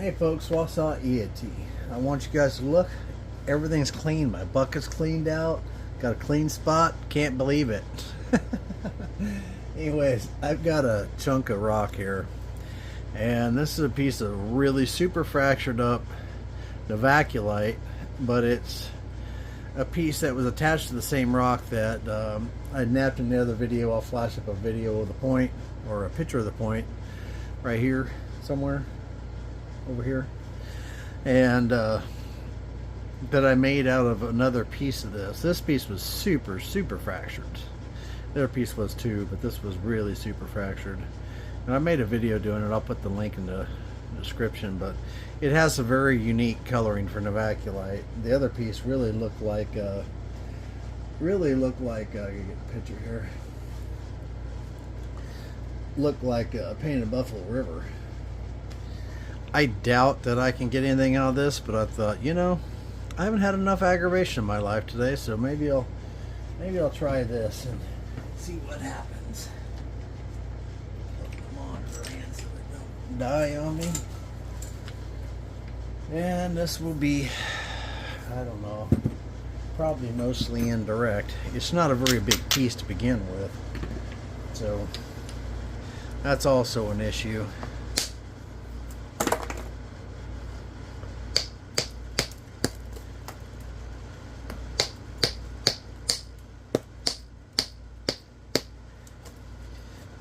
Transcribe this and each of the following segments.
Hey folks, what's up, iyatee? I want you guys to look. Everything's clean. My bucket's cleaned out. Got a clean spot. Can't believe it. Anyways, I've got a chunk of rock here, and this is a piece of really super fractured up Novaculite, but it's a piece that was attached to the same rock that I napped in the other video. I'll flash up a video of the point, or a picture of the point right here somewhere over here, and that I made out of another piece of this. This piece was super fractured. The other piece was too, but this was really super fractured, and I made a video doing it. I'll put the link in the description, but it has a very unique coloring for Novaculite. The other piece really looked like I can get a picture here, looked like a painted Buffalo River. I doubt that I can get anything out of this, but I thought, you know, I haven't had enough aggravation in my life today, so maybe I'll try this and see what happens. Come on, friends, so it don't die on me. And this will be, I don't know, probably mostly indirect. It's not a very big piece to begin with, so that's also an issue.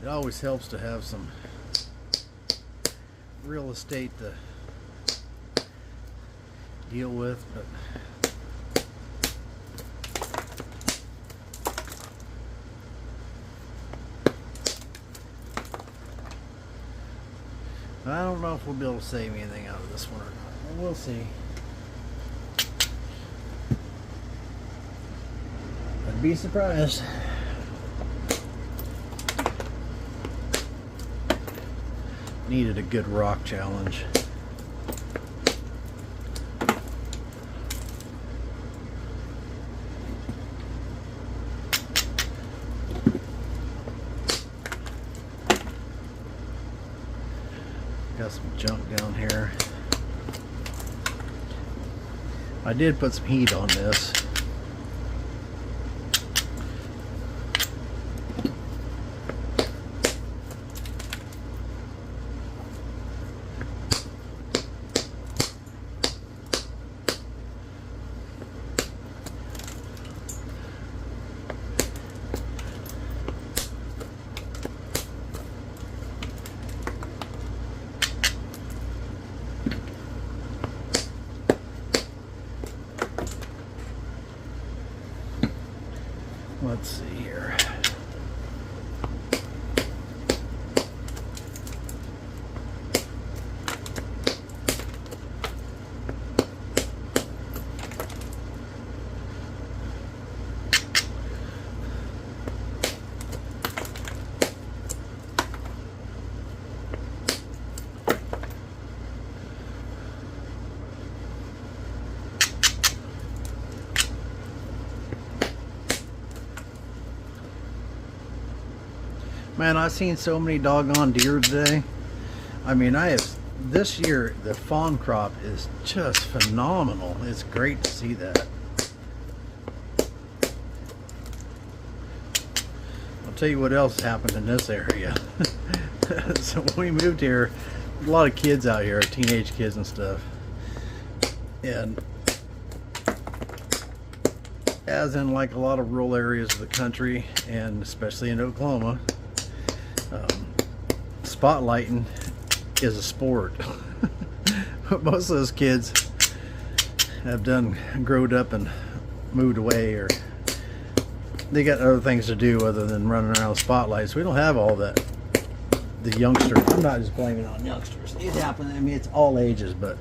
It always helps to have some real estate to deal with, but I don't know if we'll be able to save anything out of this one or not. We'll see. I'd be surprised. Needed a good rock challenge. Got some junk down here. I did put some heat on this. Let's see here. Man, I've seen so many doggone deer today. I mean, this year, the fawn crop is just phenomenal. It's great to see that. I'll tell you what else happened in this area. So when we moved here, a lot of kids out here, teenage kids and stuff. And as in like a lot of rural areas of the country, and especially in Oklahoma, spotlighting is a sport. Most of those kids have growed up and moved away, or they got other things to do other than running around with spotlights. We don't have all that. The youngsters, I'm not just blaming it on youngsters. It happened. I mean, it's all ages, but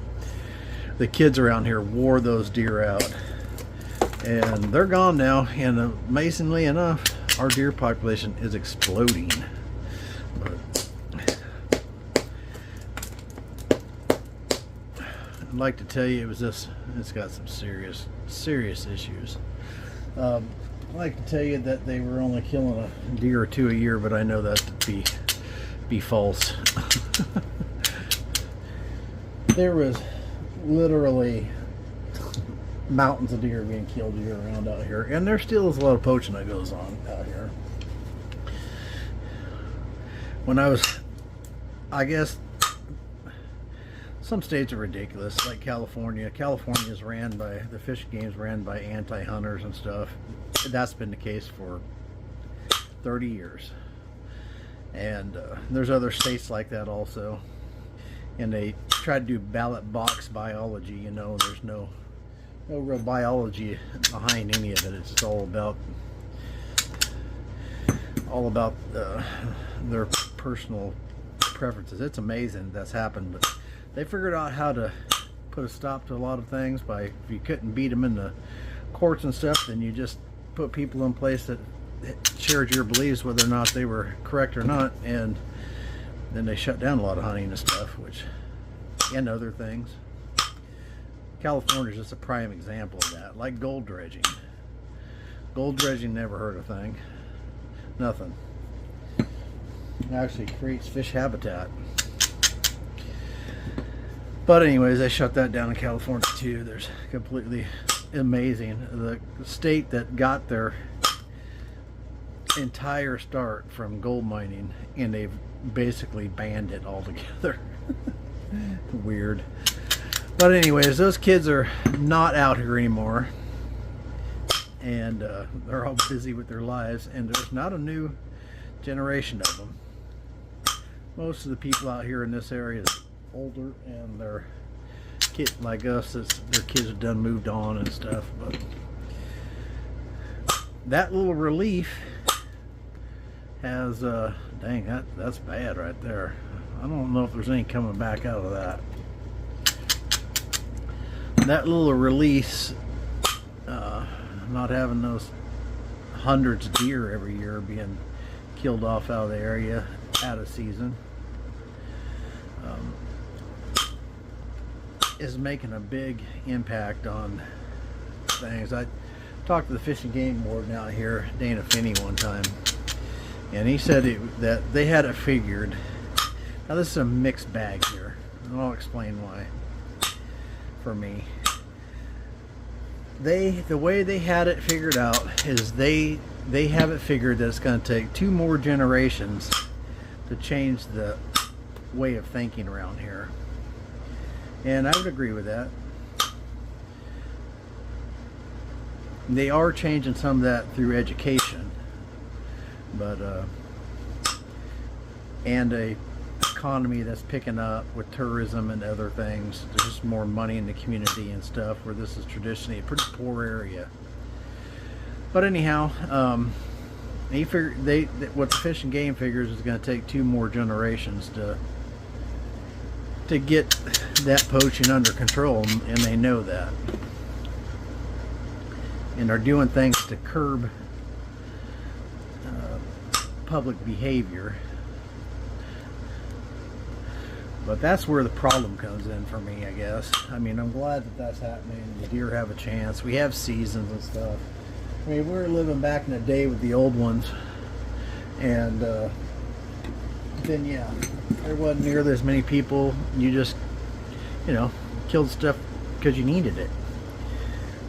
the kids around here wore those deer out, and they're gone now. And amazingly enough, our deer population is exploding. But I'd like to tell you it's got some serious issues. I'd like to tell you that they were only killing a deer or two a year, but I know that to be false. there was literally mountains of deer being killed year round out here, and there still is a lot of poaching that goes on out here. When I was, I guess, some states are ridiculous, like California. California is ran by, the fishing game's ran by anti-hunters and stuff. That's been the case for 30 years. And there's other states like that also. And they try to do ballot box biology, you know, there's no real biology behind any of it. It's just all about their personal preferences. It's amazing that's happened, but they figured out how to put a stop to a lot of things by, if you couldn't beat them in the courts and stuff, then you just put people in place that shared your beliefs, whether or not they were correct or not, and then they shut down a lot of hunting and stuff, which, and other things. California is just a prime example of that. Like gold dredging. Gold dredging never hurt a thing. Nothing. It actually creates fish habitat. But anyways, they shut that down in California too. There's completely amazing. The state that got their entire start from gold mining, and they've basically banned it altogether. Weird. But anyways, those kids are not out here anymore, and they're all busy with their lives, and there's not a new generation of them. Most of the people out here in this area is older, and their kid, like us, their kids have done moved on and stuff. But that little relief has dang, that's bad right there. I don't know if there's any coming back out of that. That little release, not having those hundreds of deer every year being killed off out of the area out of season, is making a big impact on things. I talked to the Fish and Game Warden out here, Dana Finney, one time, and he said that they had it figured. Now this is a mixed bag here, and I'll explain why. For me, the way they had it figured out is they have it figured that it's going to take 2 more generations to change the way of thinking around here, and I would agree with that. They are changing some of that through education, but and a economy that's picking up with tourism and other things. There's just more money in the community and stuff, where this is traditionally a pretty poor area. But anyhow, what the Fish and Game figures is going to take 2 more generations to get that poaching under control, and they know that, and are doing things to curb public behavior. But that's where the problem comes in for me, I guess. I mean, I'm glad that that's happening. The deer have a chance. We have seasons and stuff. I mean, we were living back in the day with the old ones, and then yeah, there wasn't nearly as many people. You just, you know, killed stuff because you needed it.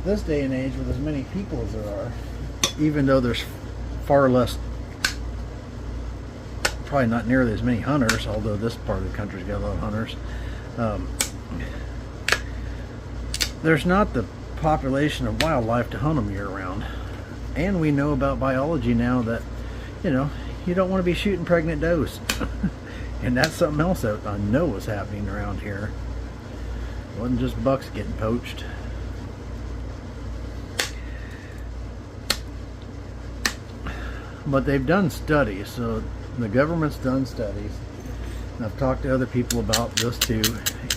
This day and age, with as many people as there are, even though there's far less, probably not nearly as many hunters, although this part of the country's got a lot of hunters, there's not the population of wildlife to hunt them year round. And we know about biology now that, you know, you don't want to be shooting pregnant does. And that's something else that I know was happening around here. It wasn't just bucks getting poached. But they've done studies, so the government's done studies, and I've talked to other people about this too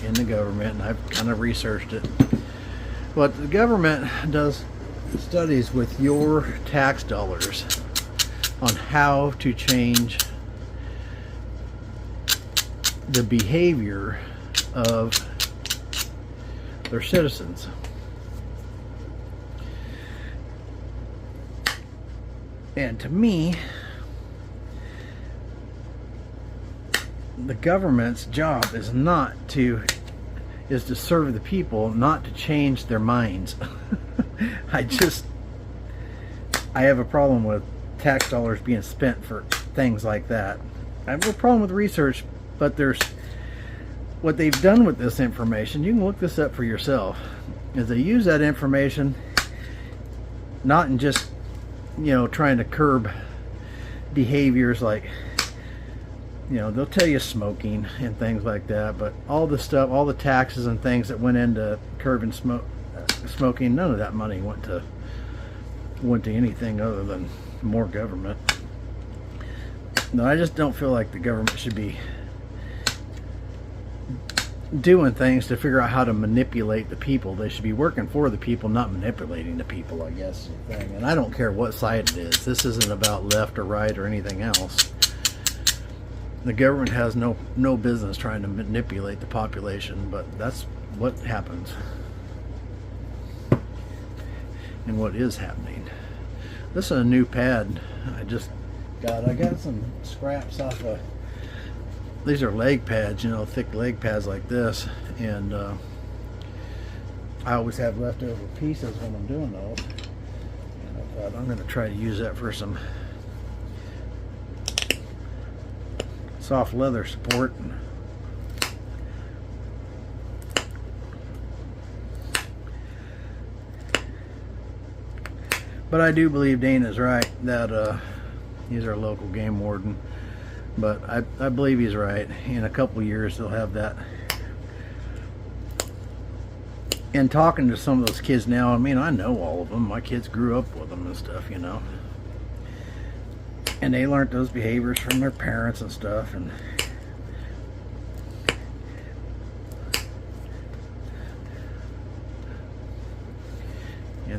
in the government, and I've kind of researched it. But the government does studies with your tax dollars on how to change the behavior of their citizens. And to me, the government's job is not to is to serve the people, not to change their minds. I have a problem with tax dollars being spent for things like that. I have a problem with research, but there's what they've done with this information. You can look this up for yourself. Is they use that information not in just, you know, trying to curb behaviors like, you know, they'll tell you smoking and things like that, but all the stuff, all the taxes and things that went into curbing smoking, none of that money went to anything other than more government. No, I just don't feel like the government should be doing things to figure out how to manipulate the people. They should be working for the people, not manipulating the people, I guess, is the thing. And I don't care what side it is. This isn't about left or right or anything else. The government has no business trying to manipulate the population, but that's what happens and what is happening. This is a new pad I just got. I got some scraps off of, these are leg pads, you know, thick leg pads like this, and I always have leftover pieces when I'm doing those, and I thought I'm going to try to use that for some soft leather support. But I do believe Dana's right that he's our local game warden, but I believe he's right. In a couple years they'll have that. And talking to some of those kids now, I mean, I know all of them. My kids grew up with them and stuff, you know. And they learned those behaviors from their parents and stuff, and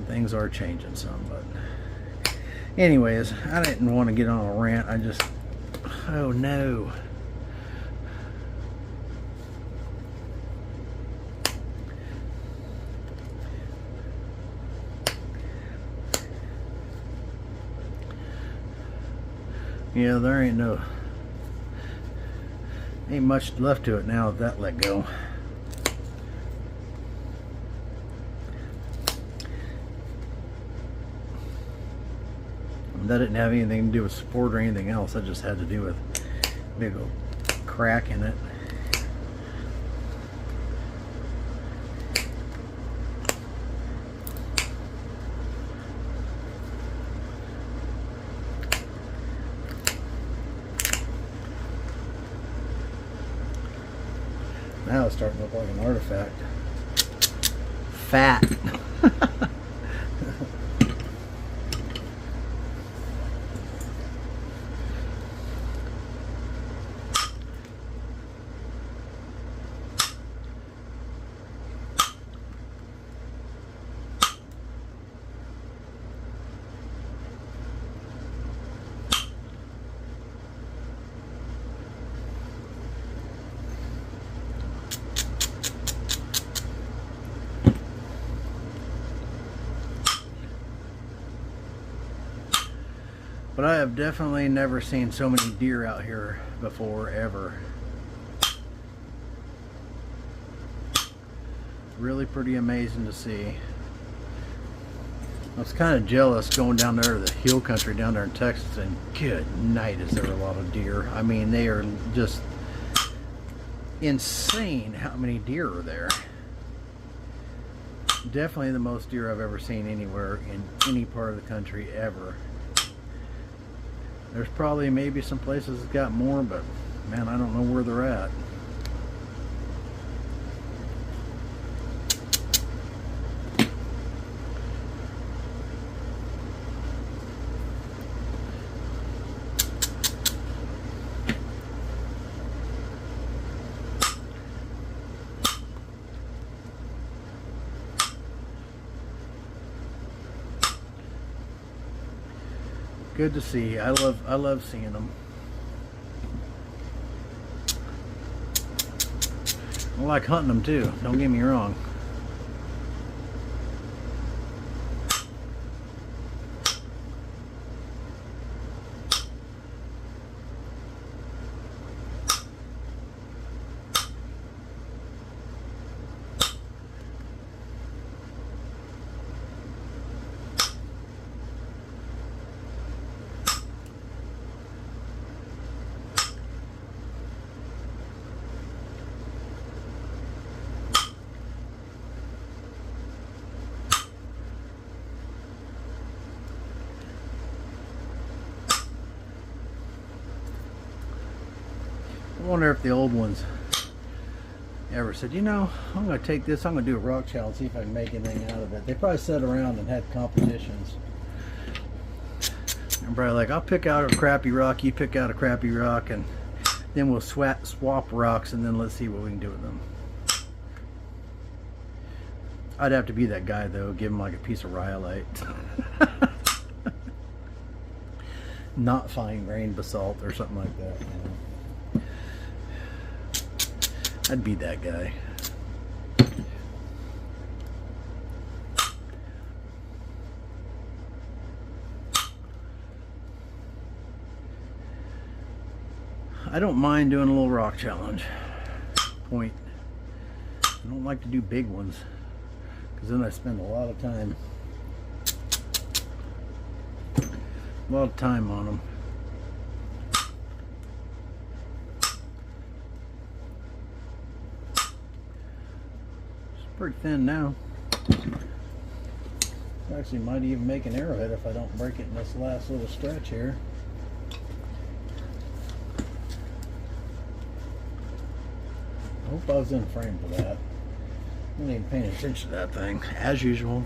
things are changing some. But anyways, I didn't want to get on a rant. I just, oh no. Yeah, there ain't much left to it now that that let go. That didn't have anything to do with support or anything else. That just had to do with a big old crack in it. Now it's starting to look like an artifact. Fat. But I have definitely never seen so many deer out here before, ever. Really pretty amazing to see. I was kind of jealous going down there to the hill country down there in Texas, and good night is there a lot of deer. I mean, they are just insane how many deer are there. Definitely the most deer I've ever seen anywhere in any part of the country ever. There's probably maybe some places that got more, but man, I don't know where they're at. Good to see. I love seeing them. I like hunting them too, don't get me wrong. wonder if the old ones ever said, you know, I'm going to take this, I'm going to do a rock challenge, see if I can make anything out of it. They probably sat around and had competitions. And probably like, I'll pick out a crappy rock, you pick out a crappy rock, and then we'll swap rocks, and then let's see what we can do with them. I'd have to be that guy though, give him like a piece of rhyolite. Not fine grained basalt or something like that, you know. I'd be that guy. I don't mind doing a little rock challenge. Point. I don't like to do big ones, because then I spend a lot of time. On them. It's pretty thin now. Actually might even make an arrowhead if I don't break it in this last little stretch here. I hope I was in frame for that. I wasn't even paying attention to that thing, as usual.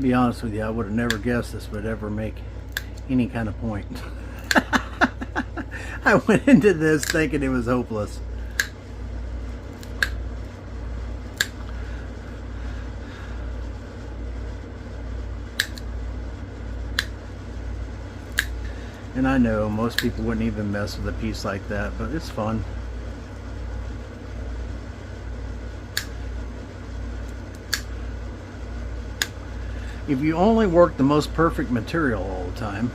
Be honest with you, I would have never guessed this would ever make any kind of point. I went into this thinking it was hopeless. And I know most people wouldn't even mess with a piece like that, but it's fun. If you only work the most perfect material all the time,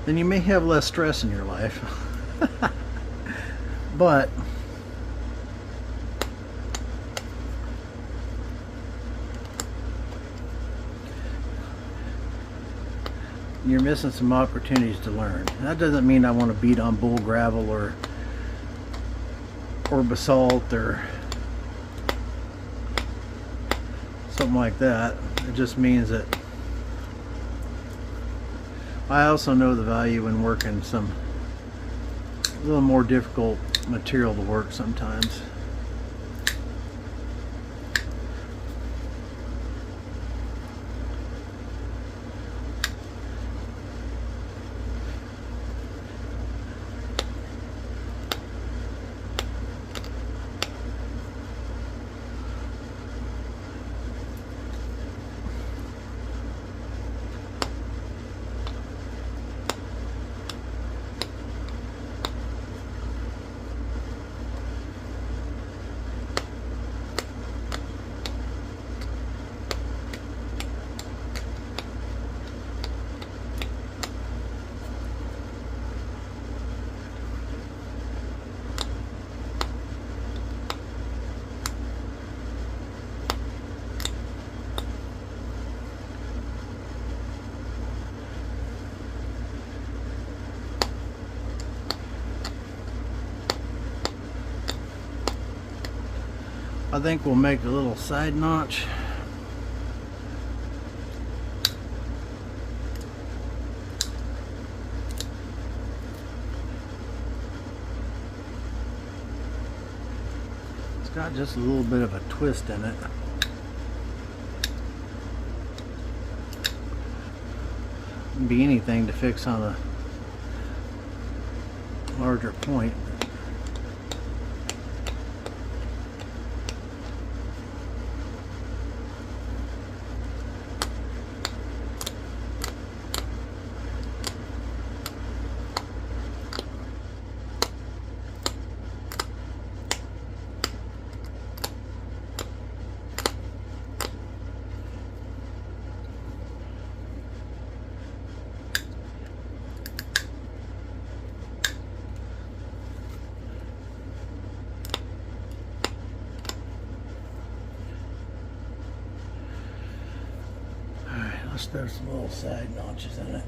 then you may have less stress in your life. But you're missing some opportunities to learn. That doesn't mean I want to beat on bull gravel or basalt or something like that. It just means that I also know the value in working some a little more difficult material to work sometimes. I think we'll make a little side notch. It's got just a little bit of a twist in it. Wouldn't be anything to fix on a larger point. Let's throw some little side notches in it.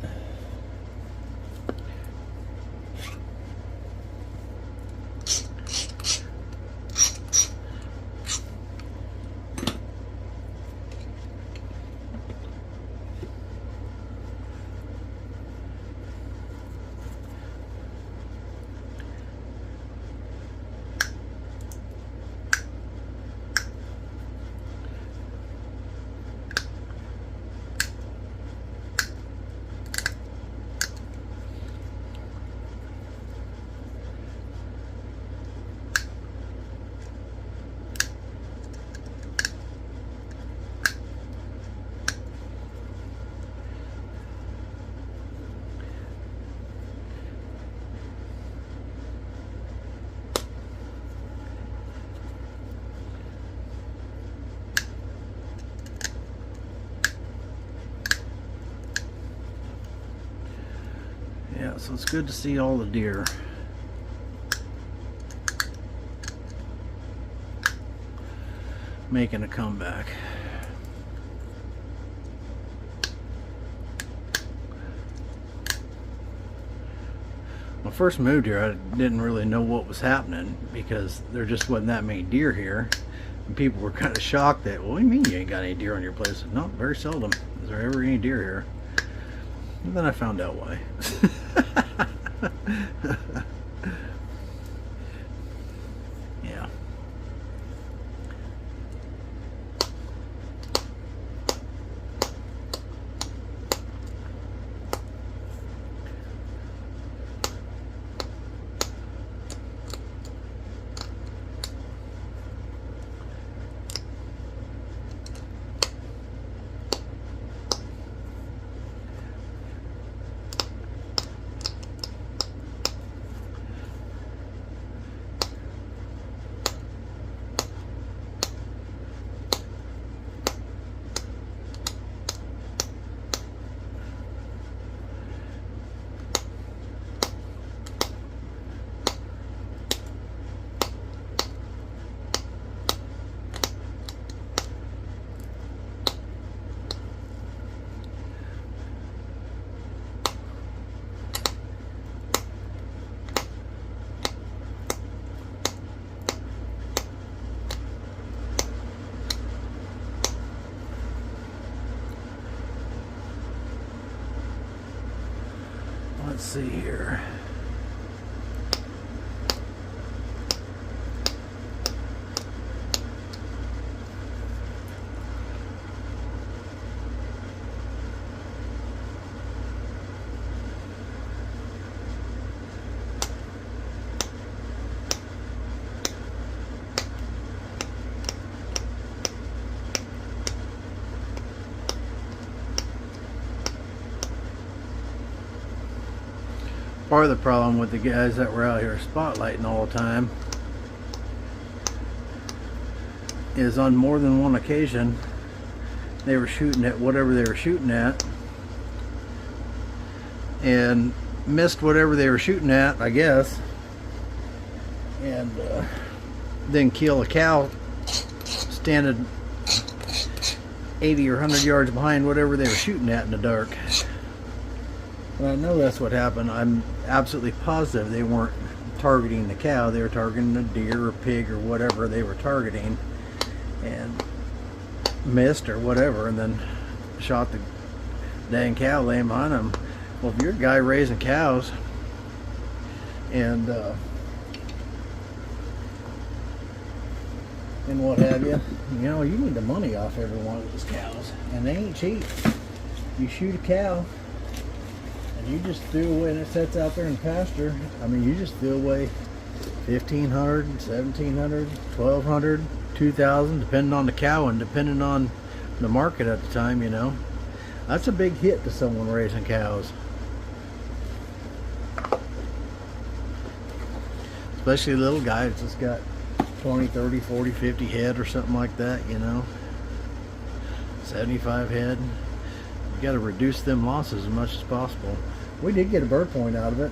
Yeah, so it's good to see all the deer. Making a comeback. When I first moved here, I didn't really know what was happening because there just wasn't that many deer here. And people were kind of shocked that, well, what do you mean you ain't got any deer on your place? No, very seldom is there ever any deer here. And then I found out why. Yeah. Let's see here. Part of the problem with the guys that were out here spotlighting all the time is on more than one occasion they were shooting at whatever they were shooting at and missed whatever they were shooting at, I guess, and then kill a cow standing 80 or 100 yards behind whatever they were shooting at in the dark. And I know that's what happened. I'm absolutely positive they weren't targeting the cow. They were targeting a deer or pig or whatever they were targeting. and missed or whatever, and then shot the dang cow laying behind him. Well, if you're a guy raising cows and what have you, you know, you need the money off every one of these cows, and they ain't cheap. You shoot a cow and you just threw away, and it sits out there in pasture. I mean, you just threw away $1,500, $1,700, $1,200, $2,000, depending on the cow and depending on the market at the time. You know, that's a big hit to someone raising cows, especially little guys that's got 20, 30, 40, 50 head or something like that, you know, 75 head. You got to reduce them losses as much as possible. We did get a bird point out of it.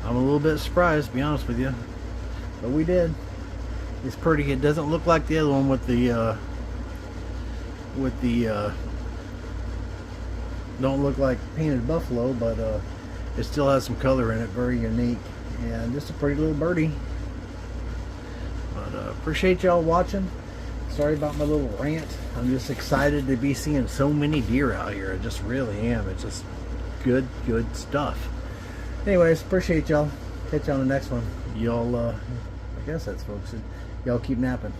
I'm a little bit surprised, to be honest with you, but we did. It's pretty. It doesn't look like the other one with the don't look like painted buffalo, but it still has some color in it, very unique, and just a pretty little birdie. But appreciate y'all watching. Sorry about my little rant. I'm just excited to be seeing so many deer out here. I just really am. It's just good stuff. Anyways, appreciate y'all. Catch you on the next one. Y'all, I guess that's folks. Y'all keep napping.